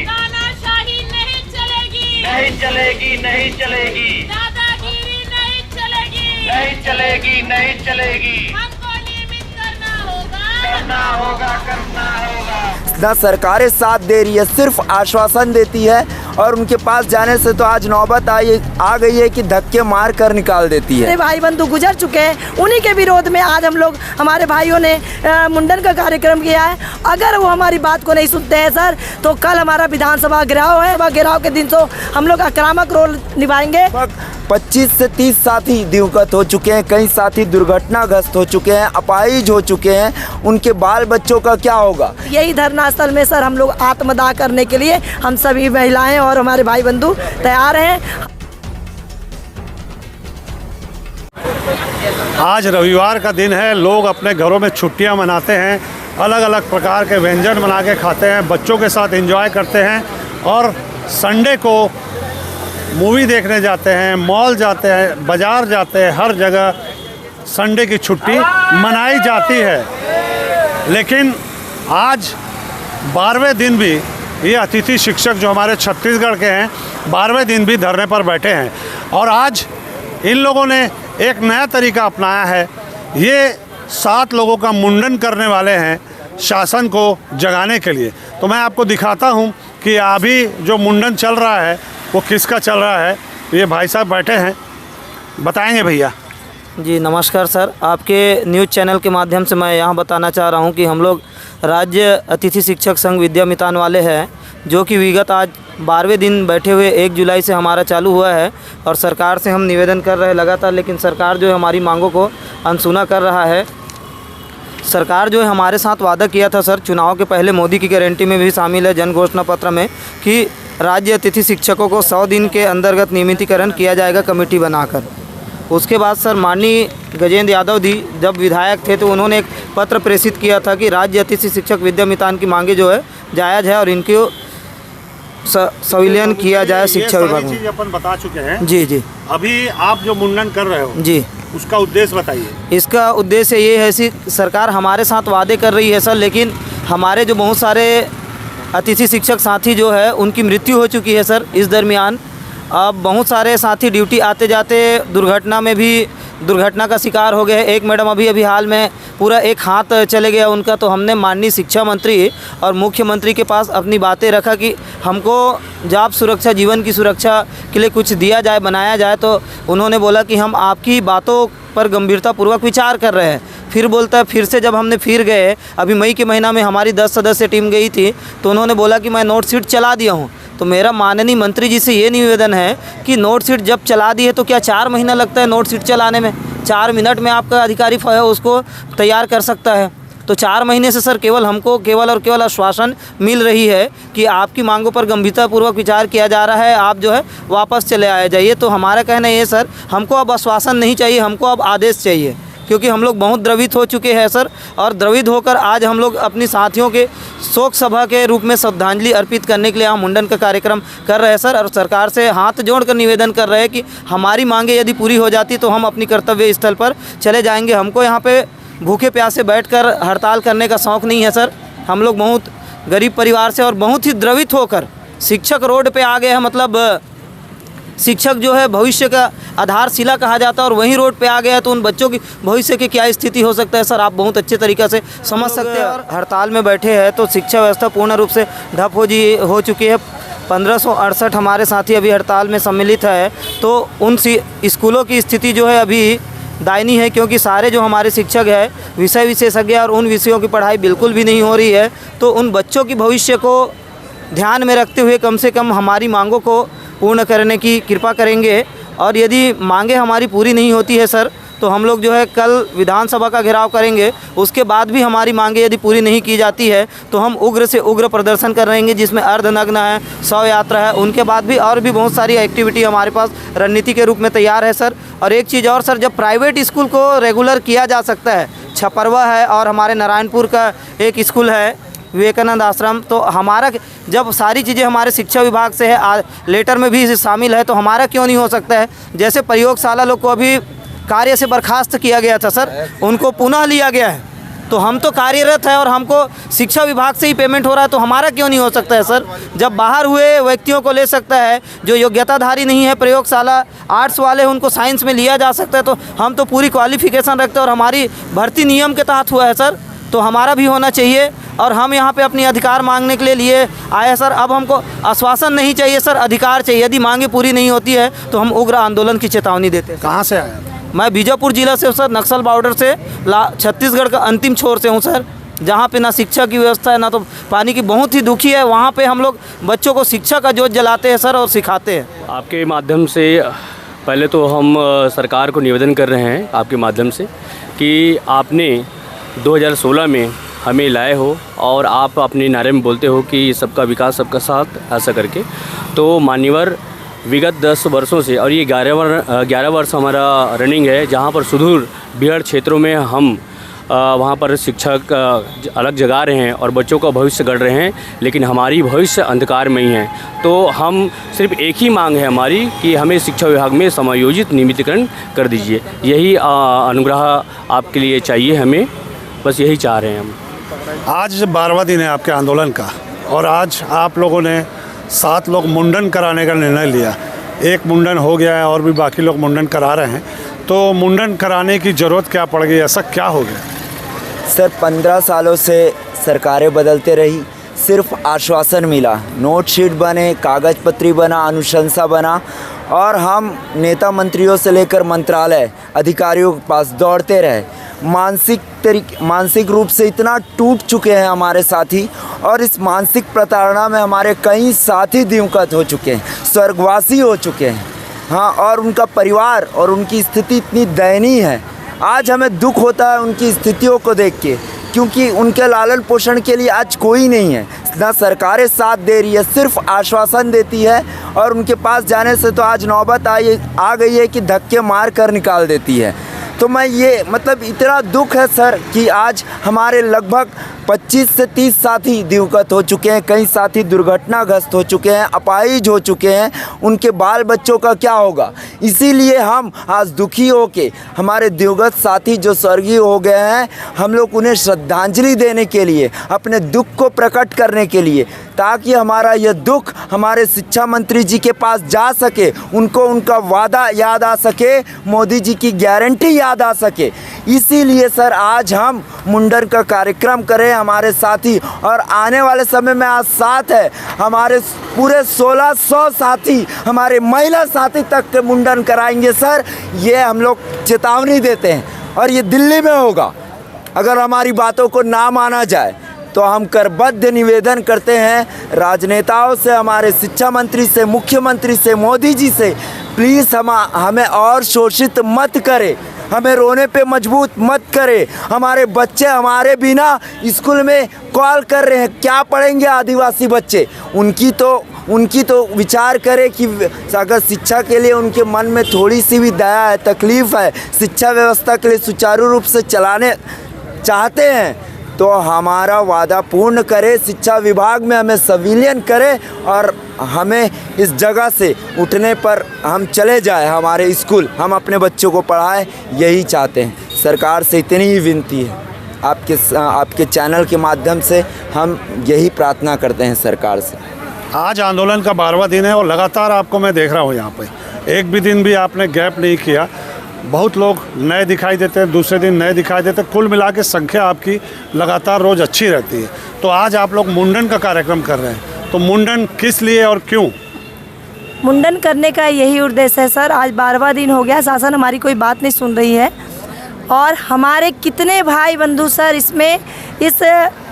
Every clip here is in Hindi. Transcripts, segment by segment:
तानाशाही नहीं चलेगी, नहीं चलेगी, नहीं चलेगी, दादागिरी नहीं चलेगी, नहीं चलेगी, नहीं चलेगी। हमको नियमित करना होगा, करना होगा, करना होगा। ना सरकारें साथ दे रही है, सिर्फ आश्वासन देती है और उनके पास जाने से तो आज नौबत आ गई है कि धक्के मार कर निकाल देती है। मेरे भाई बंधु गुजर चुके हैं, उन्हीं के विरोध में आज हम लोग हमारे भाइयों ने मुंडन का कार्यक्रम किया है। अगर वो हमारी बात को नहीं सुनते हैं सर, तो कल हमारा विधानसभा घेराव है। घेराव के दिन तो हम लोग आक्रामक रोल निभाएंगे। 25 से 30 साथी दिवंगत हो चुके हैं, कई साथी दुर्घटनाग्रस्त हो चुके हैं, अपाहिज हो चुके हैं। उनके बाल बच्चों का क्या होगा? यही धरना स्थल में सर हम लोग आत्मदाह करने के लिए हम सभी महिलाएं और हमारे भाई बंधु तैयार हैं। आज रविवार का दिन है, लोग अपने घरों में छुट्टियां मनाते हैं, अलग अलग प्रकार के व्यंजन बना के खाते हैं, बच्चों के साथ एंजॉय करते हैं और संडे को मूवी देखने जाते हैं, मॉल जाते हैं, बाज़ार जाते हैं। हर जगह संडे की छुट्टी मनाई जाती है। लेकिन आज 12वें दिन भी ये अतिथि शिक्षक जो हमारे छत्तीसगढ़ के हैं 12वें दिन भी धरने पर बैठे हैं और आज इन लोगों ने एक नया तरीका अपनाया है। ये 7 लोगों का मुंडन करने वाले हैं शासन को जगाने के लिए। तो मैं आपको दिखाता हूँ कि अभी जो मुंडन चल रहा है वो किसका चल रहा है। ये भाई साहब बैठे हैं, बताएंगे भैया। जी नमस्कार सर, आपके न्यूज़ चैनल के माध्यम से मैं यहाँ बताना चाह रहा हूँ कि हम लोग राज्य अतिथि शिक्षक संघ विद्या मितान वाले हैं, जो कि विगत आज 12वें दिन बैठे हुए 1 जुलाई से हमारा चालू हुआ है और सरकार से हम निवेदन कर रहे हैं लगातार, लेकिन सरकार जो है हमारी मांगों को अनसुना कर रहा है। सरकार जो है हमारे साथ वादा किया था सर, चुनाव के पहले मोदी की गारंटी में भी शामिल है जन घोषणा पत्र में, कि राज्य अतिथि शिक्षकों को 100 दिन के अंतर्गत नियमितीकरण किया जाएगा कमेटी बनाकर। उसके बाद सर माननीय गजेंद्र यादव जी जब विधायक थे तो उन्होंने एक पत्र प्रेषित किया था कि राज्य अतिथि शिक्षक विद्या मितान की मांगे जो है जायज़ है और इनकी संविलियन किया जाए शिक्षा विभाग में। अपन बता चुके हैं। जी जी। अभी आप जो मुंडन कर रहे हो जी, उसका उद्देश्य बताइए। इसका उद्देश्य ये है कि सरकार हमारे साथ वादे कर रही है सर, लेकिन हमारे जो बहुत सारे अतिथि शिक्षक साथी जो है उनकी मृत्यु हो चुकी है सर इस दरमियान। अब बहुत सारे साथी ड्यूटी आते जाते दुर्घटना का शिकार हो गए। एक मैडम अभी हाल में पूरा एक हाथ चले गया उनका। तो हमने माननीय शिक्षा मंत्री और मुख्यमंत्री के पास अपनी बातें रखा कि हमको जॉब सुरक्षा, जीवन की सुरक्षा के लिए कुछ दिया जाए, बनाया जाए। तो उन्होंने बोला कि हम आपकी बातों पर गंभीरतापूर्वक विचार कर रहे हैं। फिर बोलता है, फिर से जब हमने फिर गए, अभी मई के महीना में हमारी 10 सदस्य टीम गई थी, तो उन्होंने बोला कि मैं नोट शीट चला दिया हूँ। तो मेरा माननीय मंत्री जी से ये निवेदन है कि नोट शीट जब चला दी है तो क्या 4 महीना लगता है नोट शीट चलाने में? 4 मिनट में आपका अधिकारी है उसको तैयार कर सकता है। तो 4 महीने से सर हमको केवल और केवल आश्वासन मिल रही है कि आपकी मांगों पर गंभीरतापूर्वक विचार किया जा रहा है, आप जो है वापस चले आए जाइए। तो हमारा कहना ये सर, हमको अब आश्वासन नहीं चाहिए, हमको अब आदेश चाहिए, क्योंकि हम लोग बहुत द्रवित हो चुके हैं सर। और द्रवित होकर आज हम लोग अपनी साथियों के शोक सभा के रूप में श्रद्धांजलि अर्पित करने के लिए यहाँ मुंडन का कार्यक्रम कर रहे हैं सर। और सरकार से हाथ जोड़कर निवेदन कर रहे हैं कि हमारी मांगे यदि पूरी हो जाती तो हम अपनी कर्तव्य स्थल पर चले जाएंगे। हमको यहाँ पे भूखे प्यासे बैठकर हड़ताल करने का शौक़ नहीं है सर। हम लोग बहुत गरीब परिवार से और बहुत ही द्रवित होकर शिक्षक रोड पे आ गए हैं। मतलब शिक्षक जो है भविष्य का आधारशिला कहा जाता है और वहीं रोड पे आ गया है, तो उन बच्चों की भविष्य की क्या स्थिति हो सकता है सर, आप बहुत अच्छे तरीक़े से समझ सकते हैं। और हड़ताल में बैठे हैं तो शिक्षा व्यवस्था पूर्ण रूप से ठप हो चुकी है। 1568 हमारे साथी अभी हड़ताल में सम्मिलित है। तो उन स्कूलों की स्थिति जो है अभी दायनीय है, क्योंकि सारे जो हमारे शिक्षक हैं विषय विशेषज्ञ और उन विषयों की पढ़ाई बिल्कुल भी नहीं हो रही है। तो उन बच्चों की भविष्य को ध्यान में रखते हुए कम से कम हमारी मांगों को पूर्ण करने की कृपा करेंगे। और यदि मांगे हमारी पूरी नहीं होती है सर, तो हम लोग जो है कल विधानसभा का घेराव करेंगे। उसके बाद भी हमारी मांगे यदि पूरी नहीं की जाती है तो हम उग्र से उग्र प्रदर्शन करेंगे, जिसमें अर्धनग्न है, शव यात्रा है। उनके बाद भी और भी बहुत सारी एक्टिविटी हमारे पास रणनीति के रूप में तैयार है सर। और एक चीज़ और सर, जब प्राइवेट स्कूल को रेगुलर किया जा सकता है, छपरवा है और हमारे नारायणपुर का एक स्कूल है विवेकानंद आश्रम, तो हमारा जब सारी चीज़ें हमारे शिक्षा विभाग से है, लेटर में भी शामिल है, तो हमारा क्यों नहीं हो सकता है? जैसे प्रयोगशाला लोग को अभी कार्य से बर्खास्त किया गया था सर, उनको पुनः लिया गया है। तो हम तो कार्यरत है और हमको शिक्षा विभाग से ही पेमेंट हो रहा है, तो हमारा क्यों नहीं हो सकता है सर? जब बाहर हुए व्यक्तियों को ले सकता है, जो योग्यताधारी नहीं है, प्रयोगशाला आर्ट्स वाले उनको साइंस में लिया जा सकता है, तो हम तो पूरी क्वालिफिकेशन रखते हैं और हमारी भर्ती नियम के तहत हुआ है सर, तो हमारा भी होना चाहिए। और हम यहाँ पे अपनी अधिकार मांगने के लिए आए सर। अब हमको आश्वासन नहीं चाहिए सर, अधिकार चाहिए। यदि मांगे पूरी नहीं होती है तो हम उग्र आंदोलन की चेतावनी देते हैं। कहाँ से आए? मैं बीजापुर जिला से हूँ सर, नक्सल बॉर्डर से, छत्तीसगढ़ का अंतिम छोर से हूँ सर, जहाँ पे ना शिक्षा की व्यवस्था है ना तो पानी की, बहुत ही दुखी है। वहाँ पे हम लोग बच्चों को शिक्षा का जोत जलाते हैं सर और सिखाते हैं। आपके माध्यम से पहले तो हम सरकार को निवेदन कर रहे हैं आपके माध्यम से कि आपने 2016 में हमें लाए हो और आप अपने नारे में बोलते हो कि सबका विकास सबका साथ, ऐसा करके। तो मान्यवर विगत 10 वर्षों से, और ये 11 वर्ष हमारा रनिंग है, जहाँ पर सुदूर बिहार क्षेत्रों में हम वहाँ पर शिक्षक अलग जगा रहे हैं और बच्चों का भविष्य गढ़ रहे हैं, लेकिन हमारी भविष्य अंधकार में ही है। तो हम सिर्फ एक ही मांग है हमारी कि हमें शिक्षा विभाग में समायोजित नियमितीकरण कर दीजिए। यही अनुग्रह आपके लिए चाहिए, हमें बस यही चाह रहे हैं हम। आज 12वां दिन है आपके आंदोलन का, और आज आप लोगों ने 7 लोग मुंडन कराने का निर्णय लिया। एक मुंडन हो गया है और भी बाकी लोग मुंडन करा रहे हैं, तो मुंडन कराने की ज़रूरत क्या पड़ गई? ऐसा क्या हो गया? सर 15 सालों से सरकारें बदलते रही, सिर्फ आश्वासन मिला, नोट शीट बने, कागज़ पत्री बना, अनुशंसा बना, और हम नेता मंत्रियों से लेकर मंत्रालय अधिकारियों के पास दौड़ते रहे। मानसिक रूप से इतना टूट चुके हैं हमारे साथी, और इस मानसिक प्रताड़ना में हमारे कई साथी दिवंगत हो चुके हैं, स्वर्गवासी हो चुके हैं। हाँ, और उनका परिवार और उनकी स्थिति इतनी दयनीय है। आज हमें दुख होता है उनकी स्थितियों को देख के, क्योंकि उनके लालन पोषण के लिए आज कोई नहीं है, ना सरकारें साथ दे रही है, सिर्फ आश्वासन देती है, और उनके पास जाने से तो आज नौबत आ गई है कि धक्के मार कर निकाल देती है। तो मैं ये मतलब इतना दुख है सर कि आज हमारे लगभग 25 से 30 साथी दिवंगत हो चुके हैं, कई साथी दुर्घटनाग्रस्त हो चुके हैं, अपाहिज हो चुके हैं, उनके बाल बच्चों का क्या होगा? इसीलिए हम आज दुखी हो के हमारे दिवंगत साथी जो स्वर्गीय हो गए हैं, हम लोग उन्हें श्रद्धांजलि देने के लिए, अपने दुख को प्रकट करने के लिए, ताकि हमारा यह दुख हमारे शिक्षा मंत्री जी के पास जा सके, उनको उनका वादा याद आ सके, मोदी जी की गारंटी याद आ सके। इसीलिए सर आज हम मुंडन का कार्यक्रम करें हमारे साथी, और आने वाले समय में आज साथ है हमारे पूरे 1600 साथी, हमारे महिला साथी तक के मुंडन कराएंगे सर। ये हम लोग चेतावनी देते हैं, और ये दिल्ली में होगा। अगर हमारी बातों को ना माना जाए तो हम करबद्ध निवेदन करते हैं राजनेताओं से, हमारे शिक्षा मंत्री से, मुख्यमंत्री से, मोदी जी से, प्लीज़ हमें और शोषित मत करें, हमें रोने पे मजबूर मत करे। हमारे बच्चे हमारे बिना स्कूल में कॉल कर रहे हैं, क्या पढ़ेंगे आदिवासी बच्चे? उनकी तो विचार करें कि अगर शिक्षा के लिए उनके मन में थोड़ी सी भी दया है, तकलीफ़ है, शिक्षा व्यवस्था के लिए सुचारू रूप से चलाने चाहते हैं, तो हमारा वादा पूर्ण करे, शिक्षा विभाग में हमें संविलियन करे, और हमें इस जगह से उठने पर हम चले जाए हमारे स्कूल, हम अपने बच्चों को पढ़ाएं, यही चाहते हैं। सरकार से इतनी ही विनती है, आपके चैनल के माध्यम से हम यही प्रार्थना करते हैं सरकार से। आज आंदोलन का 12वां दिन है और लगातार आपको मैं देख रहा हूँ यहाँ पे, एक भी दिन भी आपने गैप नहीं किया। बहुत लोग नए दिखाई देते हैं, दूसरे दिन नए दिखाई देते हैं, कुल मिला के संख्या आपकी लगातार रोज़ अच्छी रहती है। तो आज आप लोग मुंडन का कार्यक्रम कर रहे हैं, तो मुंडन किस लिए और क्यों? मुंडन करने का यही उद्देश्य है सर। आज 12वां दिन हो गया, शासन हमारी कोई बात नहीं सुन रही है, और हमारे कितने भाई बंधु सर इसमें इस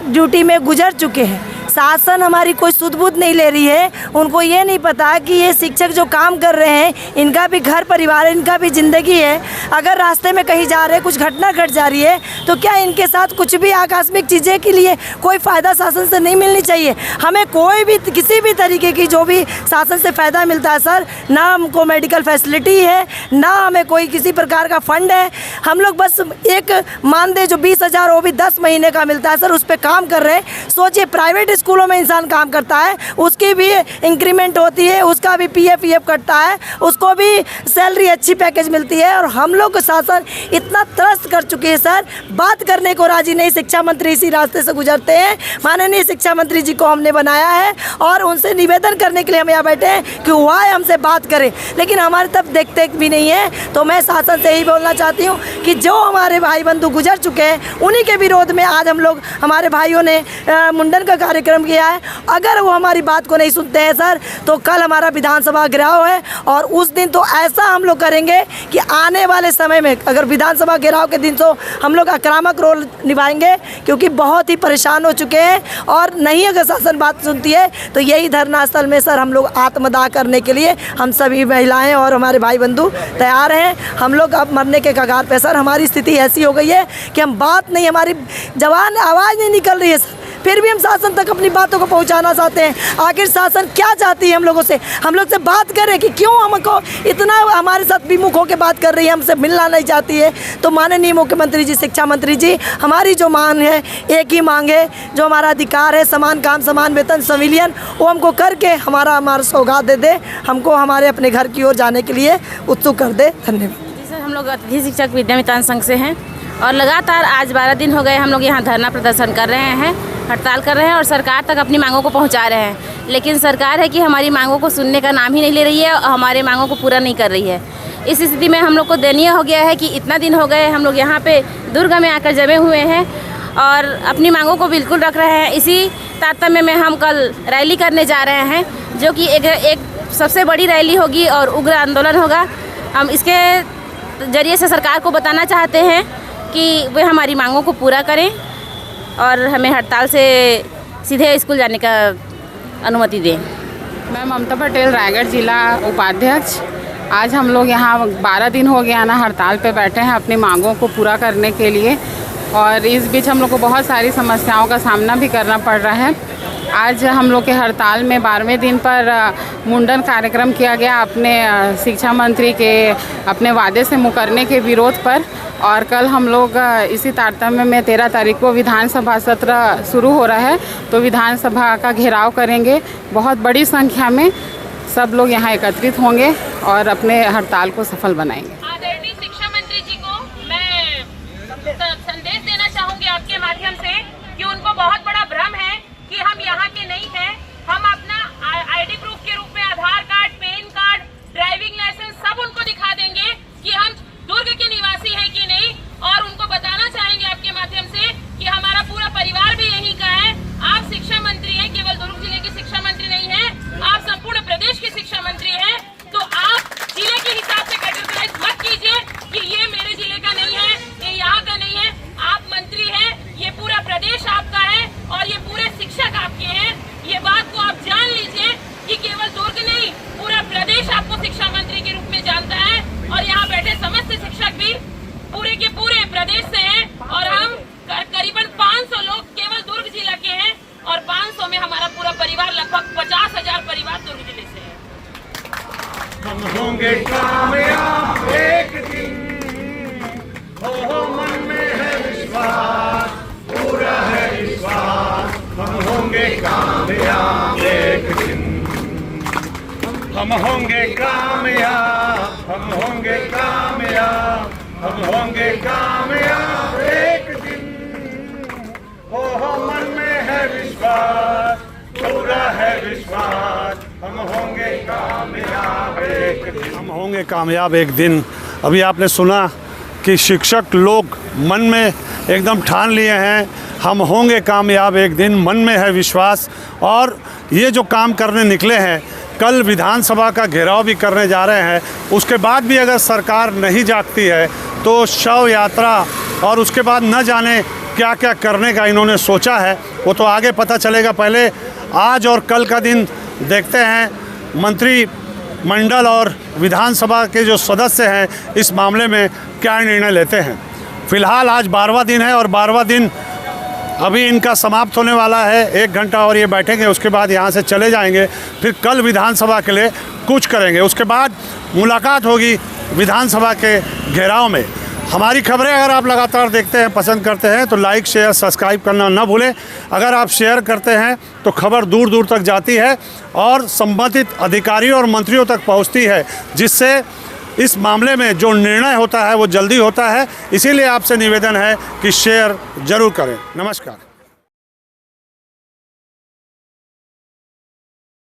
ड्यूटी में गुजर चुके हैं। शासन हमारी कोई सुध-बुध नहीं ले रही है, उनको ये नहीं पता कि ये शिक्षक जो काम कर रहे हैं, इनका भी घर परिवार है, इनका भी ज़िंदगी है। अगर रास्ते में कहीं जा रहे, कुछ घटना घट जा रही है, तो क्या इनके साथ कुछ भी आकस्मिक चीज़ें के लिए कोई फ़ायदा शासन से नहीं मिलनी चाहिए? हमें कोई भी किसी भी तरीके की जो भी शासन से फ़ायदा मिलता है सर, ना हमको मेडिकल फैसिलिटी है, ना हमें कोई किसी प्रकार का फ़ंड है। हम लोग बस एक मानदेय जो 20,000 वो भी 10 महीने का मिलता है सर, उस पर काम कर रहे हैं। सोचिए प्राइवेट स्कूलों में इंसान काम करता है उसकी भी इंक्रीमेंट होती है, उसका भी पीएफ कटता है, उसको भी सैलरी अच्छी पैकेज मिलती है। और हम लोग शासन इतना त्रस्त कर चुके हैं सर, बात करने को राजी नहीं। शिक्षा मंत्री इसी रास्ते से गुजरते हैं, माननीय शिक्षा मंत्री जी को हमने बनाया है और उनसे निवेदन करने के लिए हम यहाँ बैठे हैं कि वह हमसे बात करें, लेकिन हमारे तब देखते भी नहीं है। तो मैं शासन से यही बोलना चाहती हूँ कि जो हमारे भाई बंधु गुजर चुके हैं उन्हीं के विरोध में आज हम लोग, हमारे भाइयों ने मुंडन का कार्यक्रम किया है। अगर वो हमारी बात को नहीं सुनते हैं सर, तो कल हमारा विधानसभा घेराव है और उस दिन तो ऐसा हम लोग करेंगे कि आने वाले समय में अगर विधानसभा घेराव के दिन तो हम लोग आक्रामक रोल निभाएंगे, क्योंकि बहुत ही परेशान हो चुके हैं। और नहीं अगर शासन बात सुनती है तो यही धरना स्थल में सर हम लोग आत्मदाह करने के लिए हम सभी महिलाएं और हमारे भाई बंधु तैयार हैं। हम लोग अब मरने के कगार पे सर, हमारी स्थिति ऐसी हो गई है कि हम बात नहीं, हमारी जवान आवाज़ नहीं निकल रही है सर, फिर भी हम शासन तक अपनी बातों को पहुंचाना चाहते हैं। आखिर शासन क्या चाहती है हम लोगों से? हम लोग से बात करें कि क्यों हमको इतना हमारे साथ विमुख होकर बात कर रही है, हमसे मिलना नहीं चाहती है। तो माननीय मुख्यमंत्री जी, शिक्षा मंत्री जी, हमारी जो मांग है, एक ही मांग है, जो हमारा अधिकार है समान काम समान वेतन संविलियन, वो हमको करके हमारा सौगात दे दे, हमको हमारे अपने घर की ओर जाने के लिए उत्सुक कर दे। धन्यवाद। जी सर, हम लोग अतिथि शिक्षक विद्या मितान संघ से हैं और लगातार आज 12 दिन हो गए हम लोग यहाँ धरना प्रदर्शन कर रहे हैं, हड़ताल कर रहे हैं और सरकार तक अपनी मांगों को पहुँचा रहे हैं। लेकिन सरकार है कि हमारी मांगों को सुनने का नाम ही नहीं ले रही है और हमारे मांगों को पूरा नहीं कर रही है। इस स्थिति में हम लोग को दयनीय हो गया है कि इतना दिन हो गए हम लोग यहाँ पे दुर्ग में आकर जमे हुए हैं और अपनी मांगों को बिल्कुल रख रहे हैं। इसी तारतम्य में हम कल रैली करने जा रहे हैं, जो कि एक सबसे बड़ी रैली होगी और उग्र आंदोलन होगा। हम इसके जरिए से सरकार को बताना चाहते हैं कि वे हमारी मांगों को पूरा करें और हमें हड़ताल से सीधे स्कूल जाने का अनुमति दें। मैं ममता पटेल, रायगढ़ जिला उपाध्यक्ष। आज हम लोग यहाँ 12 दिन हो गया ना हड़ताल पे बैठे हैं अपनी मांगों को पूरा करने के लिए, और इस बीच हम लोग को बहुत सारी समस्याओं का सामना भी करना पड़ रहा है। आज हम लोग के हड़ताल में 12वें दिन पर मुंडन कार्यक्रम किया गया अपने शिक्षा मंत्री के अपने वादे से मुकरने के विरोध पर, और कल हम लोग इसी तारतम्य में 13 तारीख को विधानसभा सत्र शुरू हो रहा है, तो विधानसभा का घेराव करेंगे। बहुत बड़ी संख्या में सब लोग यहाँ एकत्रित होंगे और अपने हड़ताल को सफल बनाएंगे। आदरणीय शिक्षा मंत्री जी को मैं संदेश देना चाहूँगी आपके माध्यम से कि उनको बहुत बड़ा भ्रम है कि हम यहाँ के नहीं हैं। हम अपना आईडी प्रूफ के रूप में Aadhaar card, PAN card, driving licence सब उनको दिखा देंगे कि हम दुर्ग के निवासी हैं कि नहीं, और उनको बताना चाहेंगे आपके माध्यम से कि हमारा पूरा परिवार भी यहीं का है। आप शिक्षा मंत्री हैं, केवल दुर्ग जिले की शिक्षा मंत्री नहीं है, आप संपूर्ण प्रदेश की शिक्षा मंत्री हैं। तो आप जिले के हिसाब से कैटेगराइज मत कीजिए कि ये मेरे जिले का नहीं है, ये यहाँ का नहीं है। आप मंत्री हैं, ये पूरा प्रदेश आपका है और ये पूरे शिक्षक आपके हैं। ये बात को आप जान लीजिए कि केवल दुर्ग नहीं, पूरा प्रदेश आपको शिक्षा मंत्री के रूप में जानता है और यहाँ बैठे समस्त शिक्षक भी पूरे के पूरे प्रदेश से हैं। और हम करीबन 500 लोग केवल दुर्ग जिला के हैं और 500 में हमारा पूरा परिवार, लगभग 50,000 परिवार दुर्ग जिले से है। हम होंगे कामयाब एक दिन, हो मन में है विश्वास, पूरा है विश्वास। हम होंगे कामयाब एक दिन, हम होंगे कामयाब, हम होंगे कामयाब, हम होंगे कामयाब एक दिन। हो मन में है विश्वास, पूरा है विश्वास। हम होंगे कामयाब एक दिन, हम होंगे कामयाब एक दिन। अभी आपने सुना कि शिक्षक लोग मन में एकदम ठान लिए हैं, हम होंगे कामयाब एक दिन, मन में है विश्वास। और ये जो काम करने निकले हैं, कल विधानसभा का घेराव भी करने जा रहे हैं। उसके बाद भी अगर सरकार नहीं जागती है तो शव यात्रा और उसके बाद न जाने क्या क्या करने का इन्होंने सोचा है, वो तो आगे पता चलेगा। पहले आज और कल का दिन देखते हैं मंत्रिमंडल और विधानसभा के जो सदस्य हैं इस मामले में क्या निर्णय लेते हैं। फ़िलहाल आज 12वां दिन है और 12वां दिन अभी इनका समाप्त होने वाला है। 1 घंटा और ये बैठेंगे, उसके बाद यहाँ से चले जाएंगे। फिर कल विधानसभा के लिए कुछ करेंगे, उसके बाद मुलाकात होगी विधानसभा के घेराव में। हमारी खबरें अगर आप लगातार देखते हैं, पसंद करते हैं तो लाइक, शेयर, सब्सक्राइब करना ना भूलें। अगर आप शेयर करते हैं तो खबर दूर दूर तक जाती है और संबंधित अधिकारियों और मंत्रियों तक पहुंचती है, जिससे इस मामले में जो निर्णय होता है वो जल्दी होता है। इसीलिए आपसे निवेदन है कि शेयर ज़रूर करें। नमस्कार।